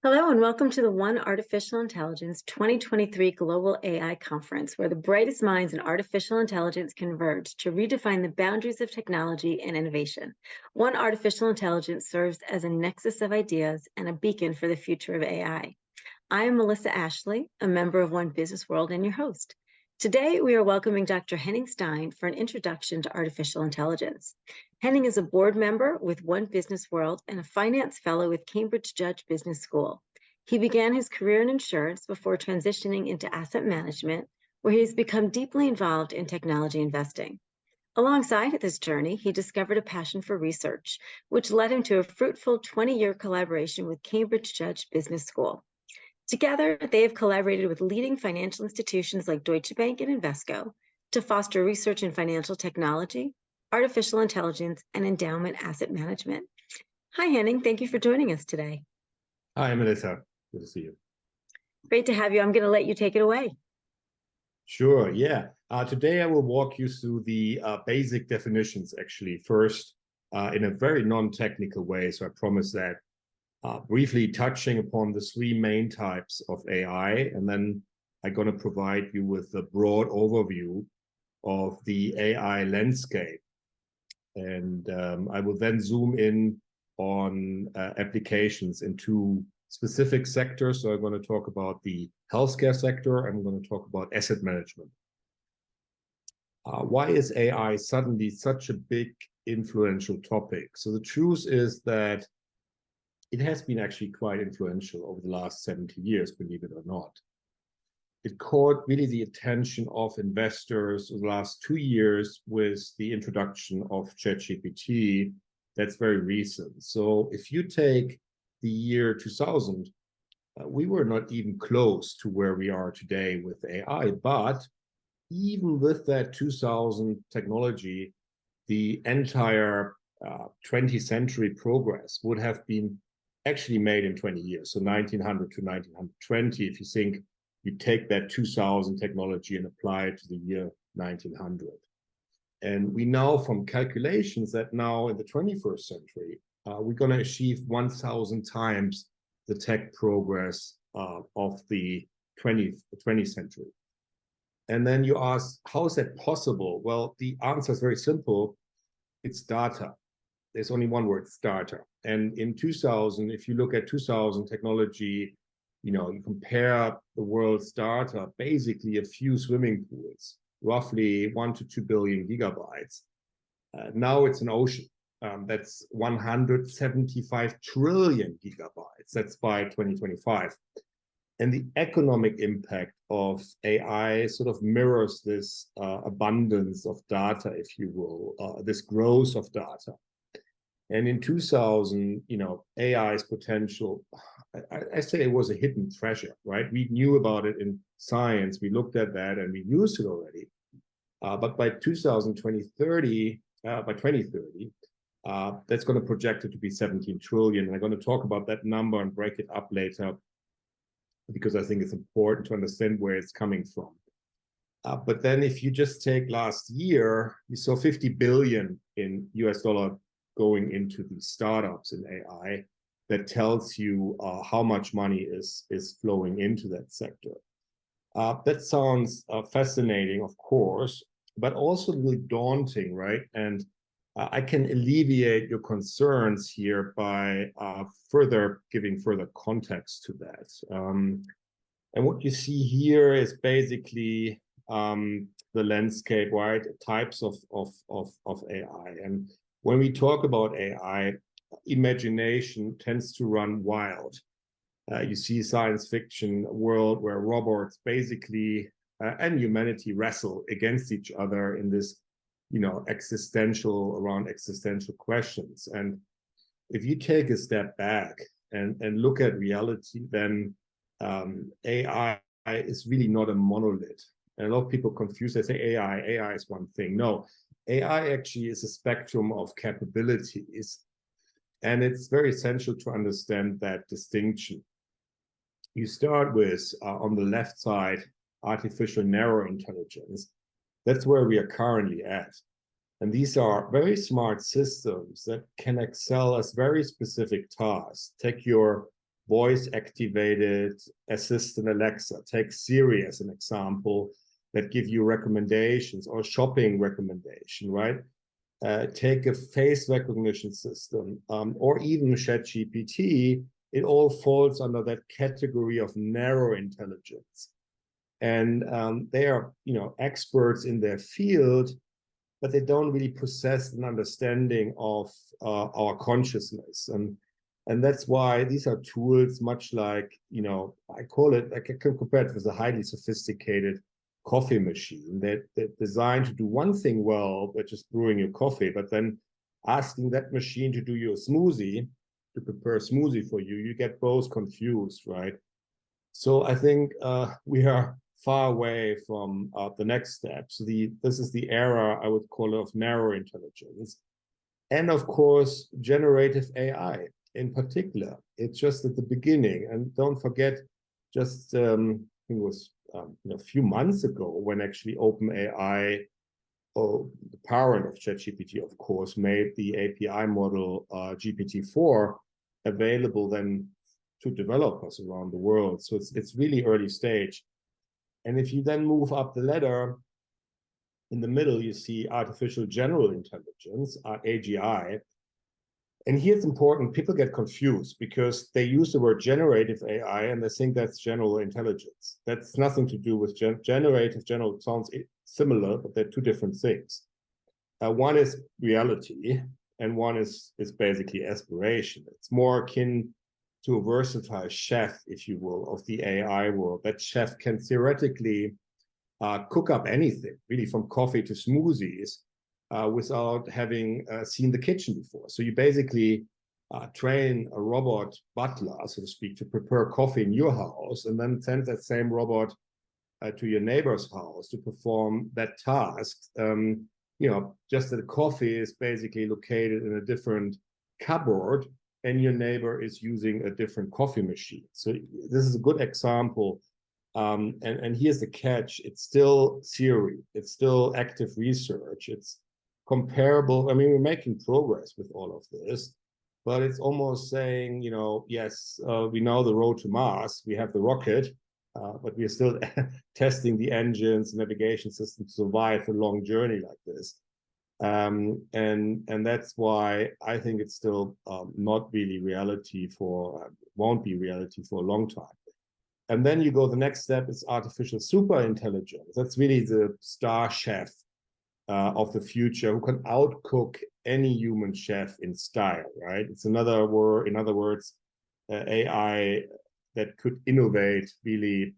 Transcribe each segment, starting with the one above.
Hello and welcome to the One Artificial Intelligence 2023 Global AI Conference, where the brightest minds in artificial intelligence converge to redefine the boundaries of technology and innovation. One Artificial Intelligence serves as a nexus of ideas and a beacon for the future of AI. I am Melissa Ashley, a member of One Business World and your host. Today, we are welcoming Dr. Henning Stein for an introduction to artificial intelligence. Henning is a board member with One Business World and a finance fellow with Cambridge Judge Business School. He began his career in insurance before transitioning into asset management, where he has become deeply involved in technology investing. Alongside this journey, he discovered a passion for research, which led him to a fruitful 20-year collaboration with Cambridge Judge Business School. Together, they have collaborated with leading financial institutions like Deutsche Bank and Invesco to foster research in financial technology, artificial intelligence, and endowment asset management. Hi, Henning. Thank you for joining us today. Hi, Melissa. Good to see you. Great to have you. I'm going to let you take it away. Sure, yeah. Today I will walk you through the basic definitions, actually, first in a very non-technical way. So I promise that. Briefly touching upon the three main types of AI, and then I'm going to provide you with a broad overview of the AI landscape. And I will then zoom in on applications in two specific sectors. So I'm going to talk about the healthcare sector. I'm going to talk about asset management. Why is AI suddenly such a big influential topic? So the truth is that it has been actually quite influential over the last 70 years, believe it or not. It caught really the attention of investors in the last 2 years with the introduction of ChatGPT. That's very recent. So if you take the year 2000, we were not even close to where we are today with AI. But even with that 2000 technology, the entire 20th century progress would have been actually made in 20 years. So 1900 to 1920, if you think you take that 2000 technology and apply it to the year 1900. And we know from calculations that now in the 21st century, we're going to achieve 1,000 times the tech progress of the 20th century. And then you ask, how is that possible? Well, the answer is very simple. It's data. There's only one word, data. And in 2000, if you look at 2000 technology, you compare the world's data, basically a few swimming pools, roughly 1 to 2 billion gigabytes. Now it's an ocean. That's 175 trillion gigabytes. That's by 2025. And the economic impact of AI sort of mirrors this abundance of data, if you will, this growth of data. And in 2000, AI's potential, I say it was a hidden treasure, right? We knew about it in science. We looked at that and we used it already. But by 2030, that's going to project it to be 17 trillion. And I'm going to talk about that number and break it up later because I think it's important to understand where it's coming from. But then if you just take last year, you saw 50 billion in US dollar going into these startups in AI. That tells you how much money is flowing into that sector. That sounds fascinating, of course, but also really daunting, right? And I can alleviate your concerns here by giving further context to that. And what you see here is basically the landscape, right? Types of AI. And when we talk about AI, imagination tends to run wild. You see science fiction world where robots basically and humanity wrestle against each other in this, existential questions. And if you take a step back and look at reality, then AI is really not a monolith. And a lot of people confuse, they say AI is one thing. No, AI actually is a spectrum of capabilities. And it's very essential to understand that distinction. You start with, on the left side, artificial narrow intelligence. That's where we are currently at. And these are very smart systems that can excel at very specific tasks. Take your voice-activated assistant Alexa. Take Siri as an example, that give you recommendations or shopping recommendation, right? Take a face recognition system, or even ChatGPT. It all falls under that category of narrow intelligence. And they are, experts in their field, but they don't really possess an understanding of our consciousness. And that's why these are tools much like, I call it, I can compare it with a highly sophisticated coffee machine they're designed to do one thing well, which is brewing your coffee, but then asking that machine to do you a smoothie, to prepare a smoothie for you, you get both confused, right? So I think we are far away from the next step. So this is the era, I would call it, of narrow intelligence. And of course, generative AI in particular. It's just at the beginning. And don't forget, just I think it was a few months ago when actually OpenAI, the parent of ChatGPT, of course, made the API model GPT-4 available then to developers around the world. So it's really early stage. And if you then move up the ladder, in the middle, you see artificial general intelligence, AGI. And here it's important, people get confused because they use the word generative AI and they think that's general intelligence. That's nothing to do with generative. General sounds similar, but they're two different things. One is reality and one is basically aspiration. It's more akin to a versatile chef, if you will, of the AI world. That chef can theoretically cook up anything, really from coffee to smoothies, without having seen the kitchen before. So you basically train a robot butler, so to speak, to prepare coffee in your house and then send that same robot to your neighbor's house to perform that task. Just that the coffee is basically located in a different cupboard and your neighbor is using a different coffee machine. So this is a good example. And here's the catch. It's still theory. It's still active research. It's comparable. I mean, we're making progress with all of this, but it's almost saying, yes, we know the road to Mars. We have the rocket, but we're still testing the engines, navigation system to survive a long journey like this. And that's why I think it's still not really reality won't be reality for a long time. And then you go, the next step is artificial super intelligence. That's really the star chef of the future who can outcook any human chef in style, right? It's another word, in other words, AI that could innovate, really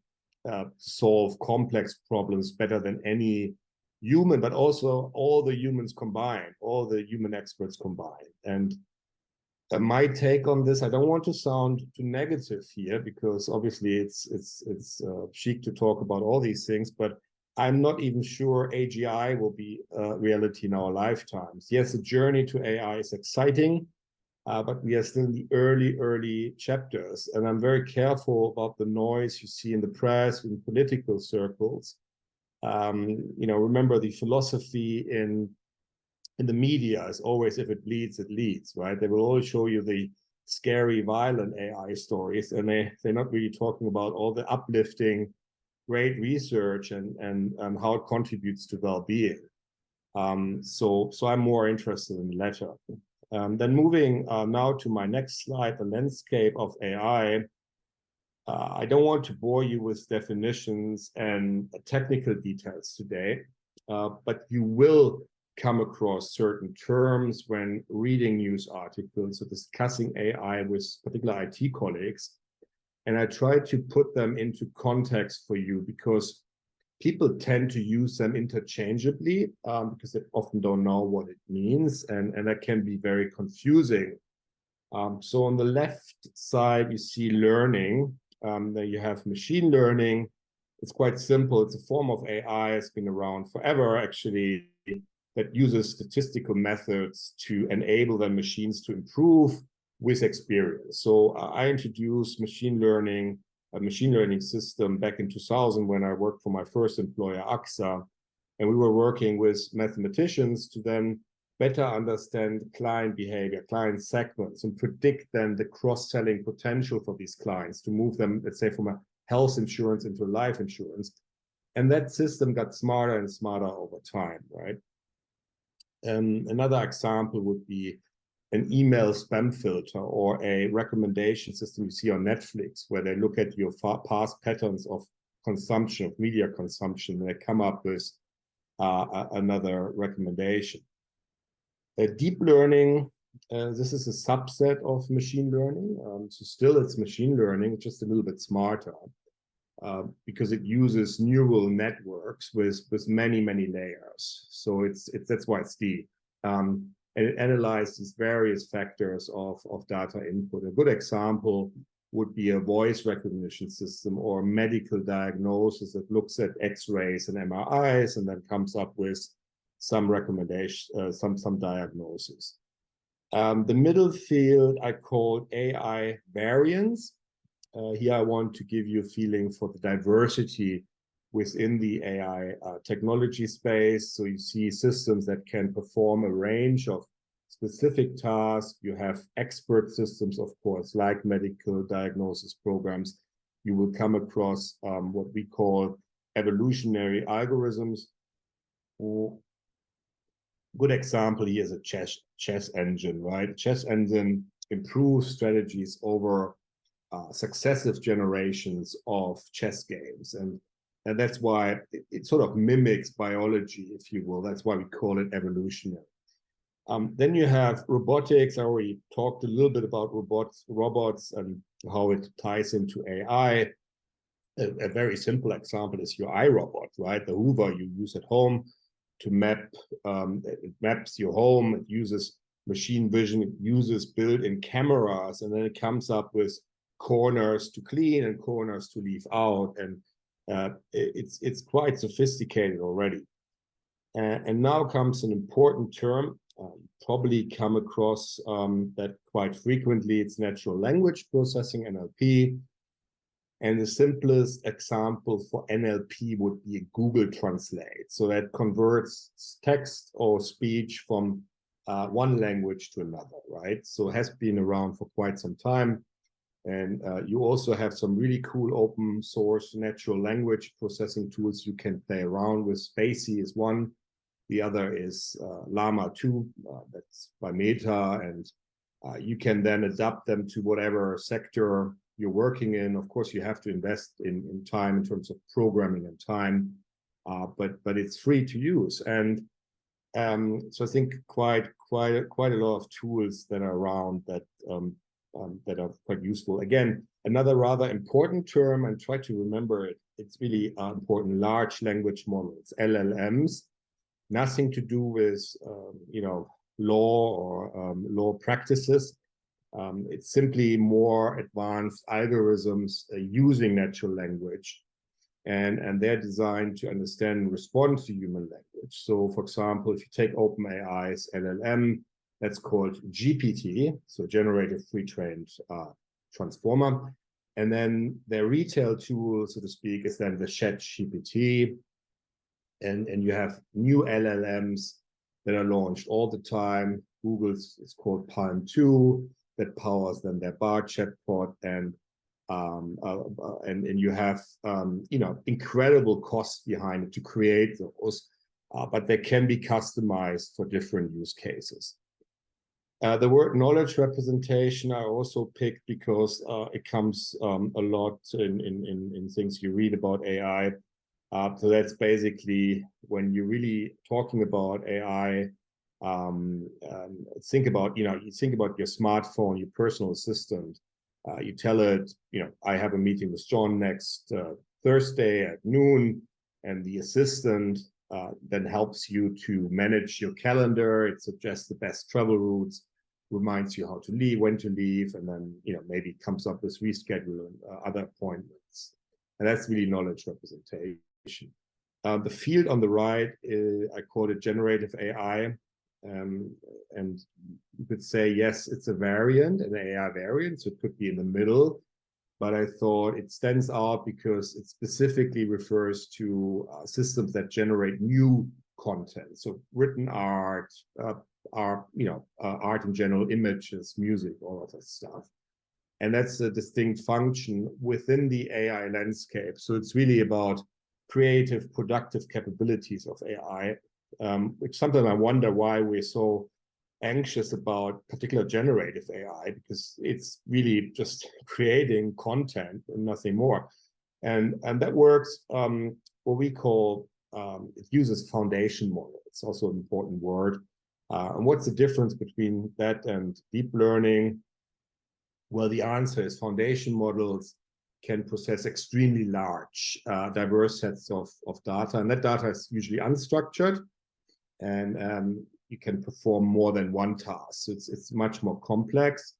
solve complex problems better than any human, but also all the humans combined, all the human experts combined. And my take on this, I don't want to sound too negative here because obviously it's chic to talk about all these things, but I'm not even sure AGI will be reality in our lifetimes. Yes, the journey to AI is exciting, but we are still in the early chapters. And I'm very careful about the noise you see in the press, in political circles. Remember the philosophy in the media is always, if it bleeds, it leads, right? They will always show you the scary, violent AI stories, and they're not really talking about all the uplifting, great research and how it contributes to well-being. So I'm more interested in the latter. Then moving now to my next slide, the landscape of AI. I don't want to bore you with definitions and technical details today, but you will come across certain terms when reading news articles or discussing AI with particular IT colleagues. And I try to put them into context for you because people tend to use them interchangeably because they often don't know what it means. And that can be very confusing. So on the left side, you see learning. Then you have machine learning. It's quite simple. It's a form of AI. It's been around forever, actually, that uses statistical methods to enable the machines to improve with experience. So I introduced a machine learning system back in 2000 when I worked for my first employer, AXA. And we were working with mathematicians to then better understand client behavior, client segments, and predict then the cross-selling potential for these clients to move them, let's say, from a health insurance into life insurance. And that system got smarter and smarter over time, right? Another example would be an email spam filter or a recommendation system you see on Netflix, where they look at your past patterns of consumption, of media consumption, and they come up with another recommendation. Deep learning, this is a subset of machine learning. So still it's machine learning, just a little bit smarter, because it uses neural networks with many, many layers. So that's why it's deep. And it analyzes various factors of data input. A good example would be a voice recognition system or medical diagnosis that looks at X-rays and MRIs and then comes up with some recommendation, some diagnosis. The middle field I call AI variance. Here I want to give you a feeling for the diversity within the AI technology space. So you see systems that can perform a range of specific tasks. You have expert systems, of course, like medical diagnosis programs. You will come across what we call evolutionary algorithms. Good example here is a chess engine, right? Chess engine improves strategies over successive generations of chess games. And that's why it sort of mimics biology, if you will. That's why we call it evolutionary. Then you have robotics. I already talked a little bit about robots and how it ties into AI. A very simple example is your iRobot, right? The Hoover you use at home to map, it maps your home. It uses machine vision. It uses built-in cameras, and then it comes up with corners to clean and corners to leave out. And it's quite sophisticated already. And now comes an important term. Probably come across that quite frequently. It's natural language processing, NLP. And the simplest example for NLP would be a Google Translate. So that converts text or speech from one language to another, right? So it has been around for quite some time. And you also have some really cool open source natural language processing tools you can play around with. Spacey is one. The other is Llama 2, that's by Meta. And you can then adapt them to whatever sector you're working in. Of course, you have to invest in time in terms of programming and time, but it's free to use. And so I think quite a lot of tools that are around that that are quite useful. Again, another rather important term, and try to remember it. It's really important. Large language models, LLMs, nothing to do with law or law practices. It's simply more advanced algorithms using natural language, and they're designed to understand and respond to human language. So, for example, if you take OpenAI's LLM, that's called GPT, so generative pre-trained transformer, and then their retail tool, so to speak, is then the ChatGPT, and you have new LLMs that are launched all the time. Google's is called Palm 2. That powers then their bar chatbot, and you have incredible costs behind it to create those, but they can be customized for different use cases. The word knowledge representation I also picked because it comes a lot in things you read about AI. So that's basically when you're really talking about AI. Think about you think about your smartphone, your personal assistant. You tell it, I have a meeting with John next Thursday at noon, and the assistant then helps you to manage your calendar. It suggests the best travel routes, reminds you how to leave, when to leave, and then maybe comes up with rescheduling other appointments. And that's really knowledge representation. The field on the right, I call it generative AI. And you could say, yes, it's a variant, an AI variant, so it could be in the middle. But I thought it stands out because it specifically refers to systems that generate new content. So written art, art in general, images, music, all of that stuff. And that's a distinct function within the AI landscape. So it's really about creative, productive capabilities of AI, which sometimes I wonder why we're so anxious about particular generative AI, because it's really just creating content and nothing more. And that works, what we call, it uses foundation model. It's also an important word. And what's the difference between that and deep learning? Well, the answer is foundation models can process extremely large, diverse sets of data. And that data is usually unstructured. And you can perform more than one task. So it's much more complex.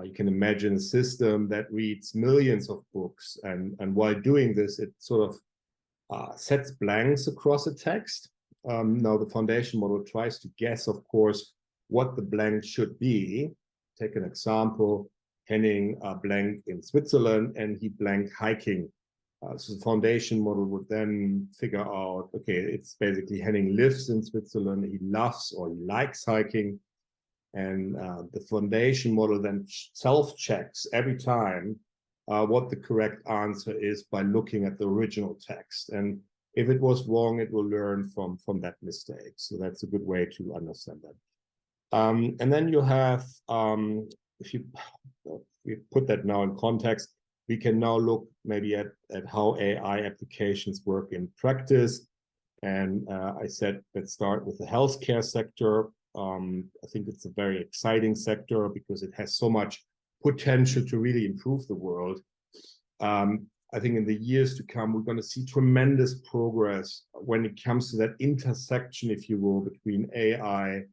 You can imagine a system that reads millions of books. And while doing this, it sort of sets blanks across a text. Now, the foundation model tries to guess, of course, what the blank should be. Take an example. Henning blank in Switzerland, and he blank hiking. So the foundation model would then figure out, okay, it's basically Henning lives in Switzerland, he loves or he likes hiking. And the foundation model then self-checks every time what the correct answer is by looking at the original text. And if it was wrong, it will learn from that mistake. So that's a good way to understand that. And then you have, if you put that now in context, we can now look maybe at how AI applications work in practice. And I said, let's start with the healthcare sector. I think it's a very exciting sector because it has so much potential to really improve the world. I think in the years to come, we're going to see tremendous progress when it comes to that intersection, if you will, between AI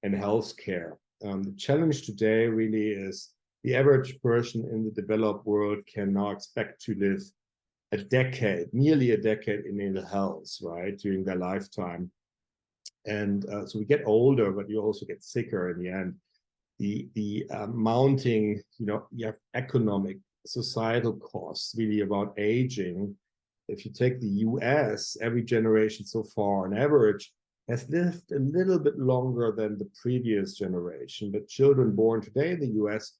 and healthcare. The challenge today really is the average person in the developed world can now expect to live a decade, nearly a decade in ill health, right, during their lifetime. And so we get older, but you also get sicker in the end. The mounting, you have economic, societal costs really about aging. If you take the US, every generation so far on average has lived a little bit longer than the previous generation. But children born today in the US,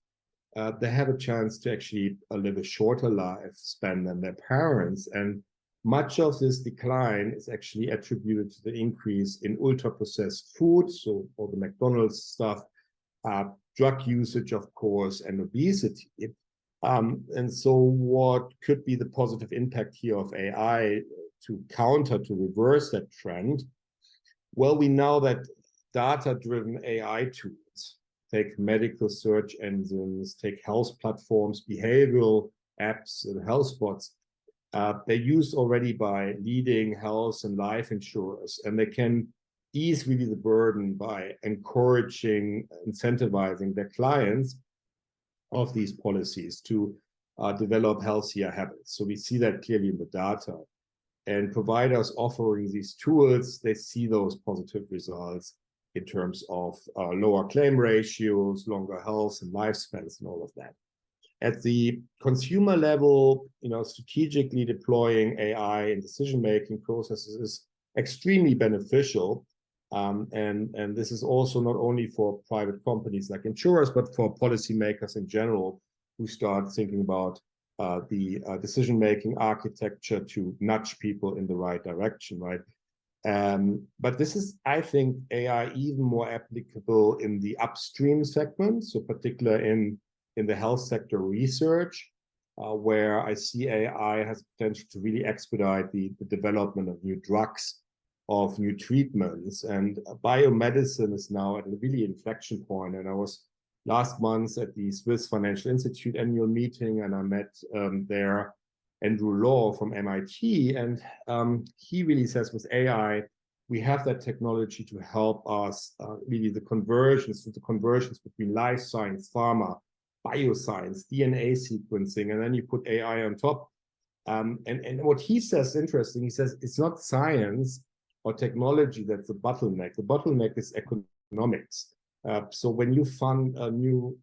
they have a chance to actually live a shorter lifespan than their parents. And much of this decline is actually attributed to the increase in ultra-processed food, so all the McDonald's stuff, drug usage, of course, and obesity. And so what could be the positive impact here of AI to reverse that trend? Well, we know that data-driven AI tools, take medical search engines, take health platforms, behavioral apps, and health spots, they're used already by leading health and life insurers, and they can ease really the burden by encouraging, incentivizing their clients of these policies to develop healthier habits. So we see that clearly in the data. And providers offering these tools, they see those positive results in terms of lower claim ratios, longer health and lifespans, and all of that. At the consumer level, strategically deploying AI in decision-making processes is extremely beneficial. And this is also not only for private companies like insurers, but for policymakers in general who start thinking about the decision-making architecture to nudge people in the right direction, right? But this is, I think, AI even more applicable in the upstream segment, so particularly in the health sector research, where I see AI has potential to really expedite the development of new drugs, of new treatments. And biomedicine is now at a really inflection point. And I was last month at the Swiss Financial Institute annual meeting, and I met there Andrew Law from MIT. And he really says with AI, we have that technology to help us really the conversions between life science, pharma, bioscience, DNA sequencing, and then you put AI on top. And what he says is interesting. He says it's not science or technology that's the bottleneck. The bottleneck is economics. So when you fund a new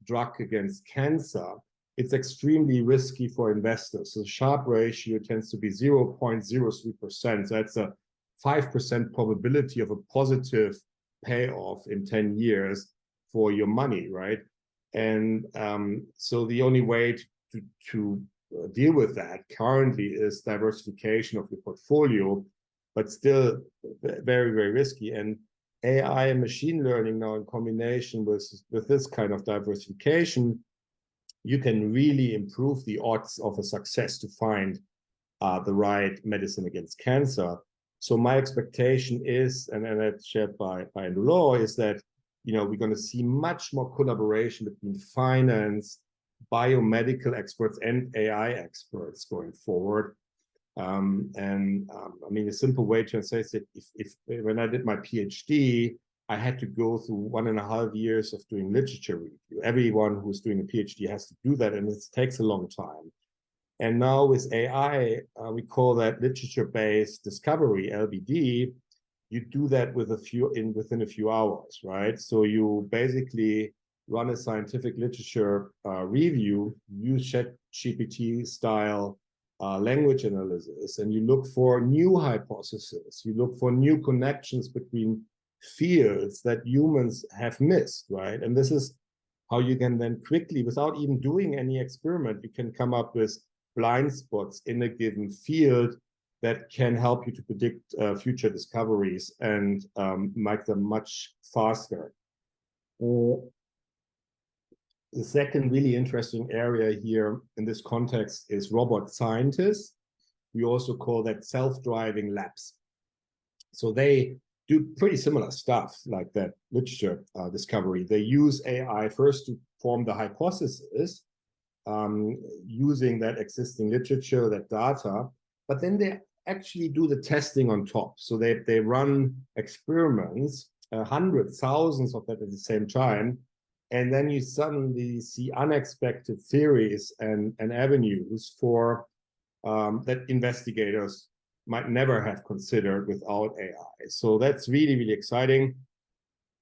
drug against cancer, it's extremely risky for investors. So the Sharpe ratio tends to be 0.03%. So that's a 5% probability of a positive payoff in 10 years for your money, right? And so the only way to deal with that currently is diversification of your portfolio, but still very, very risky. And AI and machine learning now in combination with this kind of diversification, you can really improve the odds of a success to find the right medicine against cancer. So my expectation is, and that's shared by Andrew Law, is that we're going to see much more collaboration between finance, biomedical experts, and AI experts going forward. I mean, a simple way to say is that if when I did my PhD, I had to go through 1.5 years of doing literature review. Everyone who's doing a PhD has to do that, and it takes a long time. And now with AI, we call that literature-based discovery, LBD. You do that within a few hours, right? So you basically run a scientific literature review, use ChatGPT style language analysis, and you look for new hypotheses. You look for new connections between fields that humans have missed, right? And this is how you can then quickly, without even doing any experiment, you can come up with blind spots in a given field that can help you to predict future discoveries and make them much faster. The second really interesting area here in this context is robot scientists. We also call that self-driving labs. So they do pretty similar stuff like that literature discovery. They use AI first to form the hypothesis using that existing literature, that data, but then they actually do the testing on top. So they run experiments, hundreds, thousands of that at the same time. And then you suddenly see unexpected theories and avenues for that investigators might never have considered without AI. So that's really, really exciting.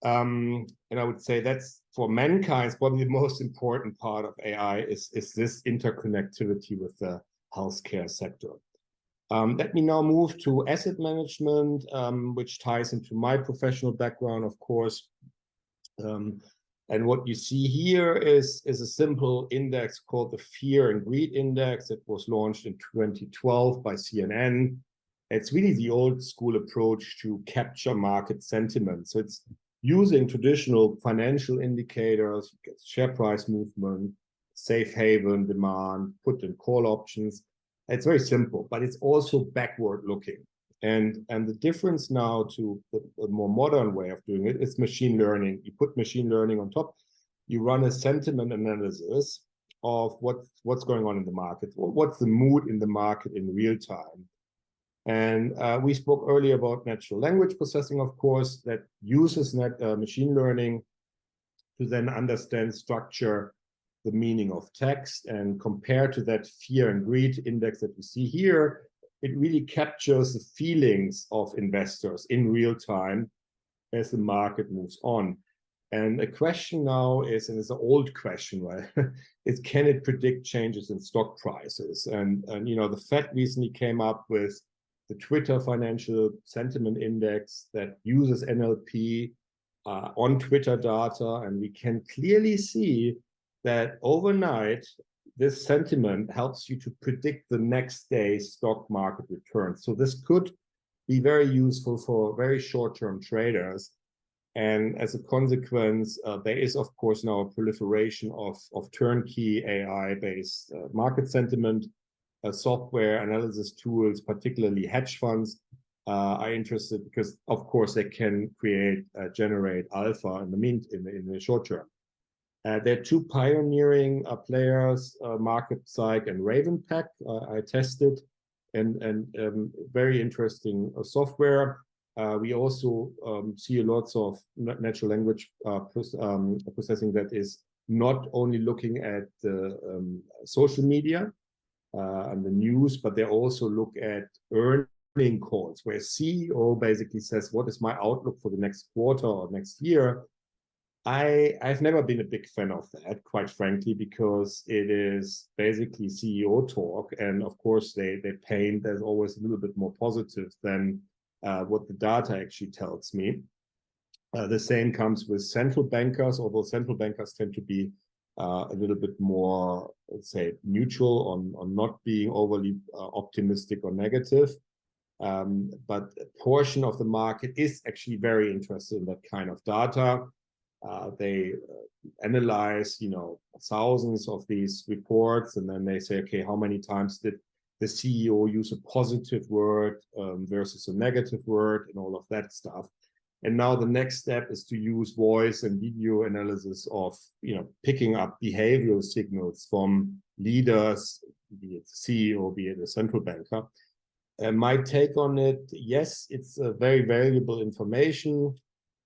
And I would say that's for mankind, probably the most important part of AI is this interconnectivity with the healthcare sector. Let me now move to asset management, which ties into my professional background, of course. And what you see here is a simple index called the Fear and Greed Index. It was launched in 2012 by CNN. It's really the old school approach to capture market sentiment. So it's using traditional financial indicators, share price movement, safe haven demand, put and call options. It's very simple, but it's also backward looking. And the difference now to the more modern way of doing it is machine learning. You put machine learning on top, you run a sentiment analysis of what's going on in the market, what's the mood in the market in real time. And we spoke earlier about natural language processing, of course, that uses machine learning to then understand, structure the meaning of text, and compare to that fear and greed index that you see here. It really captures the feelings of investors in real time as the market moves on. And the question now is, and it's an old question, right? is can it predict changes in stock prices? And the Fed recently came up with the Twitter Financial Sentiment Index that uses NLP on Twitter data, and we can clearly see that overnight, this sentiment helps you to predict the next day's stock market return. So this could be very useful for very short-term traders. And as a consequence, there is, of course, now a proliferation of turnkey AI-based market sentiment software analysis tools, particularly hedge funds, are interested because, of course, they can generate alpha in the short term. There are two pioneering players, MarketPsych and RavenPack. I tested, and very interesting software. We also see lots of natural language processing that is not only looking at the social media and the news, but they also look at earning calls, where CEO basically says, what is my outlook for the next quarter or next year? I've never been a big fan of that, quite frankly, because it is basically CEO talk. And of course, they paint as always a little bit more positive than what the data actually tells me. The same comes with central bankers, although central bankers tend to be a little bit more, let's say, neutral on not being overly optimistic or negative. But a portion of the market is actually very interested in that kind of data. They analyze, thousands of these reports, and then they say, okay, how many times did the CEO use a positive word versus a negative word, and all of that stuff. And now the next step is to use voice and video analysis of, picking up behavioral signals from leaders, be it the CEO, be it a central banker. My take on it, yes, it's a very valuable information.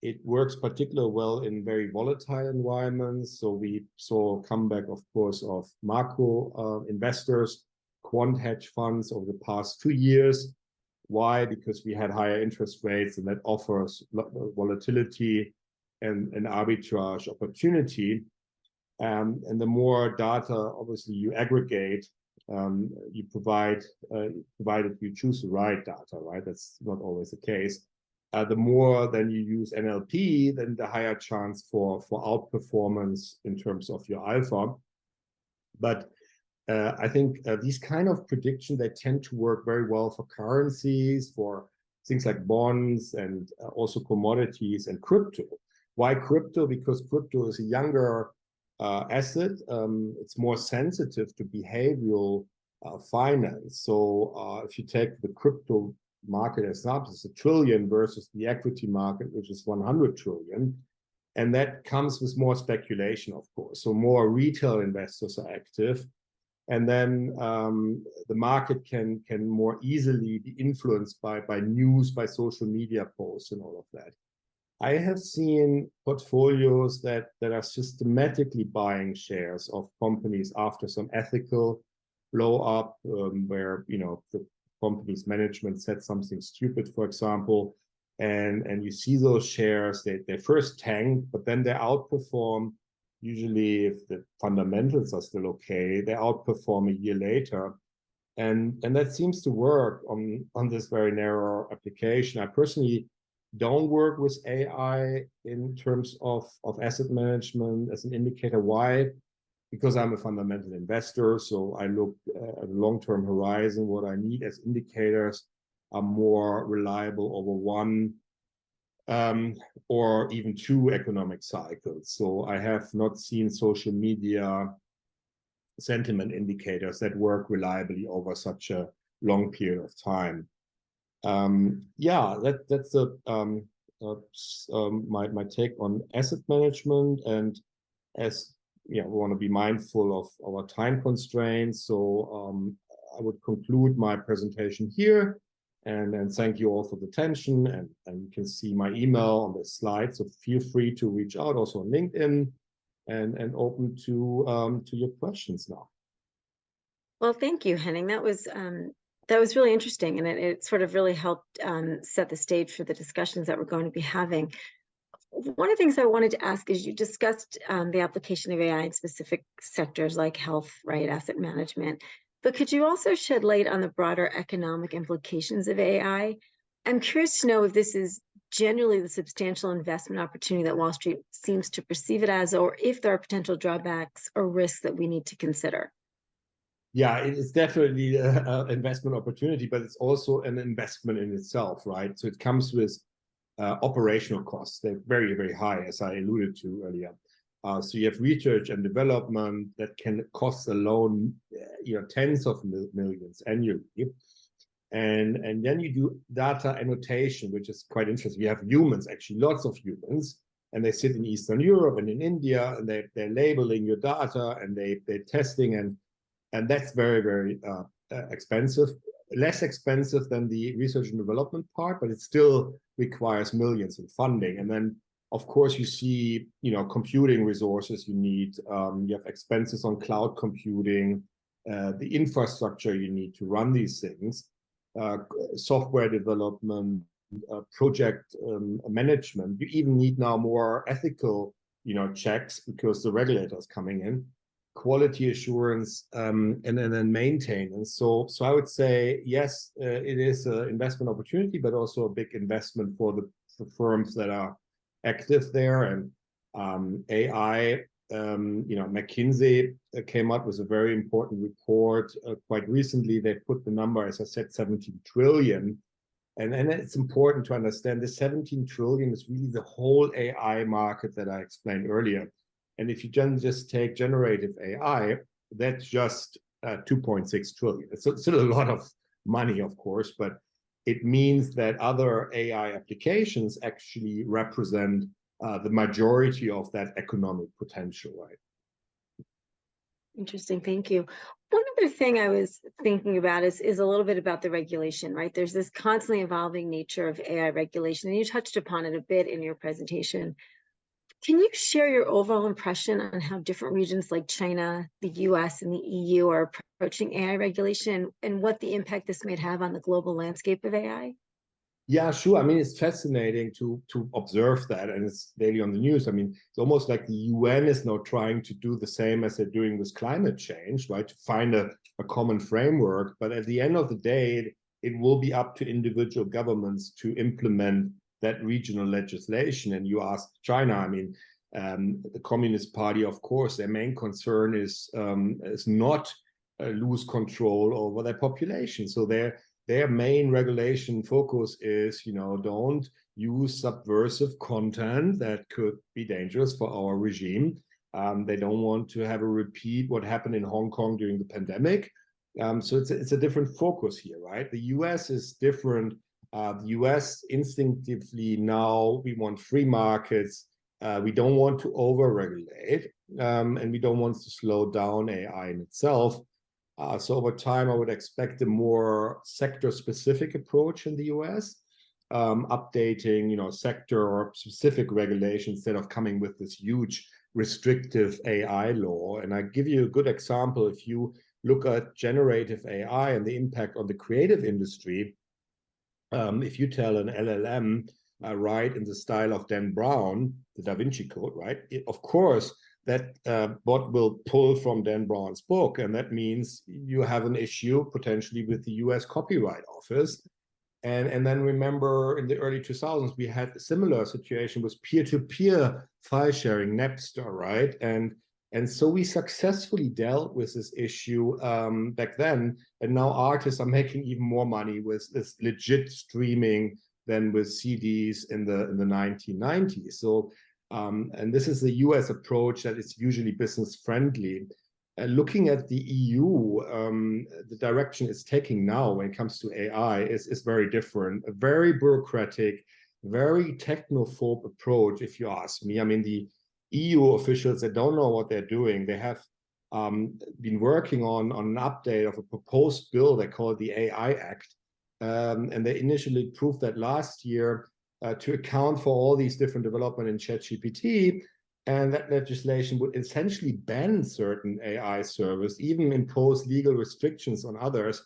It works particularly well in very volatile environments. So we saw a comeback, of course, of macro investors, quant hedge funds over the past 2 years. Why? Because we had higher interest rates, and that offers volatility and arbitrage opportunity. And the more data, obviously, you aggregate, you provide, provided you choose the right data, right? That's not always the case. The more then you use NLP, then the higher chance for outperformance in terms of your alpha. But I think these kind of predictions, they tend to work very well for currencies, for things like bonds, and also commodities and crypto. Why crypto? Because crypto is a younger asset. It's more sensitive to behavioral finance. So if you take the crypto market as example, it's $1 trillion versus the equity market, which is 100 trillion. And that comes with more speculation, of course. So more retail investors are active. And then the market can more easily be influenced by news, by social media posts and all of that. I have seen portfolios that are systematically buying shares of companies after some ethical blow up, where the company's management said something stupid, for example, and you see those shares, they first tank, but then they outperform. Usually, if the fundamentals are still okay, they outperform a year later. And that seems to work on this very narrow application. I personally don't work with AI in terms of asset management as an indicator. Why? Because I'm a fundamental investor, so I look at a long-term horizon. What I need as indicators are more reliable over one or even 2 economic cycles. So I have not seen social media sentiment indicators that work reliably over such a long period of time. That's my take on asset management. And as we want to be mindful of our time constraints, so I would conclude my presentation here. And thank you all for the attention. And you can see my email on the slide. So feel free to reach out also on LinkedIn, and open to your questions now. Well, thank you, Henning. That was really interesting, and it sort of really helped set the stage for the discussions that we're going to be having. One of the things I wanted to ask is, you discussed the application of AI in specific sectors like health, right, asset management. But could you also shed light on the broader economic implications of AI? I'm curious to know if this is generally the substantial investment opportunity that Wall Street seems to perceive it as, or if there are potential drawbacks or risks that we need to consider. Yeah, it is definitely an investment opportunity, but it's also an investment in itself, right? So it comes with operational costs. They're very, very high, as I alluded to earlier. So you have research and development that can cost alone, tens of millions annually. And then you do data annotation, which is quite interesting. You have humans, actually, lots of humans, and they sit in Eastern Europe and in India, and they're labeling your data, and they're testing, and that's very, very expensive. Less expensive than the research and development part, but it still requires millions in funding. And then, of course, you see, computing resources you need. You have expenses on cloud computing, the infrastructure you need to run these things, software development, project management. You even need now more ethical, checks, because the regulator is coming in. quality assurance, and then maintenance. So I would say, yes, it is an investment opportunity, but also a big investment for the firms that are active there. And AI, McKinsey came up with a very important report quite recently. They put the number, as I said, 17 trillion. And it's important to understand the 17 trillion is really the whole AI market that I explained earlier. And if you just take generative AI, that's just 2.6 trillion. It's still a lot of money, of course, but it means that other AI applications actually represent the majority of that economic potential, right? Interesting. Thank you. One other thing I was thinking about is a little bit about the regulation, right? There's this constantly evolving nature of AI regulation, and you touched upon it a bit in your presentation. Can you share your overall impression on how different regions like China, the US, and the EU are approaching AI regulation, and what the impact this might have on the global landscape of AI? Yeah, sure. I mean, it's fascinating to observe that, and it's daily on the news. I mean, it's almost like the UN is now trying to do the same as they're doing with climate change, right? To find a common framework. But at the end of the day, it will be up to individual governments to implement that regional legislation. And you asked China. I mean, the Communist Party, of course, their main concern is not lose control over their population. So their main regulation focus is, don't use subversive content that could be dangerous for our regime. They don't want to have a repeat what happened in Hong Kong during the pandemic. So it's a different focus here, right? The US is different. The US instinctively now, we want free markets. We don't want to over-regulate, and we don't want to slow down AI in itself. So over time, I would expect a more sector-specific approach in the US, updating, sector or specific regulations instead of coming with this huge restrictive AI law. And I give you a good example. If you look at generative AI and the impact on the creative industry, if you tell an LLM, write in the style of Dan Brown, the Da Vinci Code, right? Of course, that bot will pull from Dan Brown's book, and that means you have an issue potentially with the US Copyright Office. And then remember, in the early 2000s, we had a similar situation with peer-to-peer file sharing, Napster, right? And so we successfully dealt with this issue back then, and now artists are making even more money with this legit streaming than with CDs in the 1990s. So and this is the US approach that is usually business friendly. Looking at the EU, the direction it's taking now when it comes to AI is very different, a very bureaucratic, very technophobe approach, if you ask me. I mean, the EU officials, they don't know what they're doing. They have been working on an update of a proposed bill they call the AI Act. And they initially approved that last year to account for all these different development in ChatGPT. And that legislation would essentially ban certain AI servers, even impose legal restrictions on others.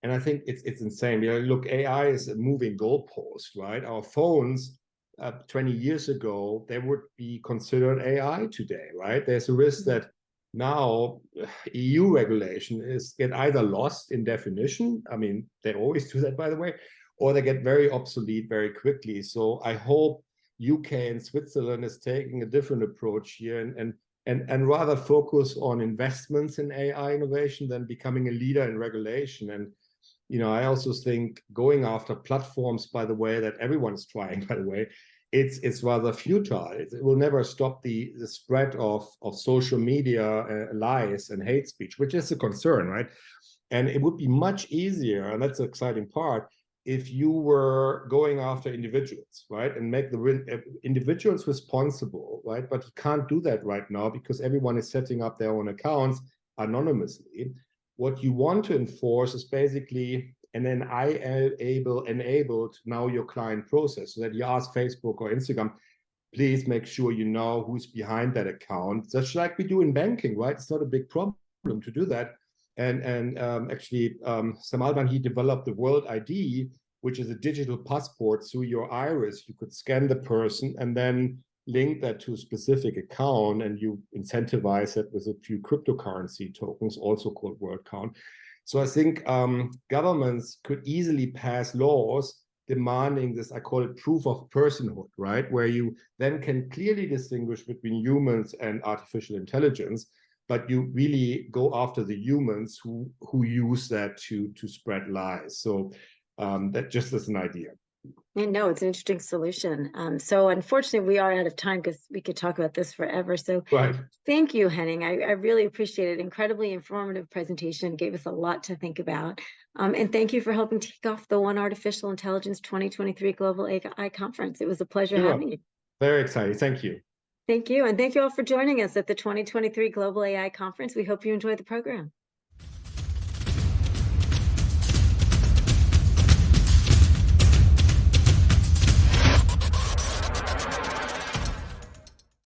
And I think it's insane. Look, AI is a moving goalpost, right? Our phones 20 years ago, they would be considered AI today, right? There's a risk that now EU regulation get either lost in definition. I mean, they always do that, by the way, or they get very obsolete very quickly. So I hope UK and Switzerland is taking a different approach here and rather focus on investments in AI innovation than becoming a leader in regulation. And I also think going after platforms, by the way, that everyone's trying, by the way, it's rather futile. It will never stop the spread of social media lies and hate speech, which is a concern, right? And it would be much easier, and that's the exciting part, if you were going after individuals, right, and make the individuals responsible, right? But you can't do that right now because everyone is setting up their own accounts anonymously. What you want to enforce is basically an enabled know your client process, so that you ask Facebook or Instagram, please make sure you know who's behind that account, just like we do in banking, right? It's not a big problem to do that. And actually, Sam Altman, he developed the World ID, which is a digital passport through your iris. You could scan the person and then link that to a specific account and you incentivize it with a few cryptocurrency tokens, also called word count. So I think governments could easily pass laws demanding this, I call it proof of personhood, right? Where you then can clearly distinguish between humans and artificial intelligence, but you really go after the humans who use that to spread lies. So that just is an idea. And no, it's an interesting solution. So unfortunately, we are out of time because we could talk about this forever. So Right. thank you, Henning. I really appreciate it. Incredibly informative presentation. Gave us a lot to think about. And thank you for helping to kick off the One Artificial Intelligence 2023 Global AI Conference. It was a pleasure having you. Very exciting. Thank you. Thank you. And thank you all for joining us at the 2023 Global AI Conference. We hope you enjoyed the program.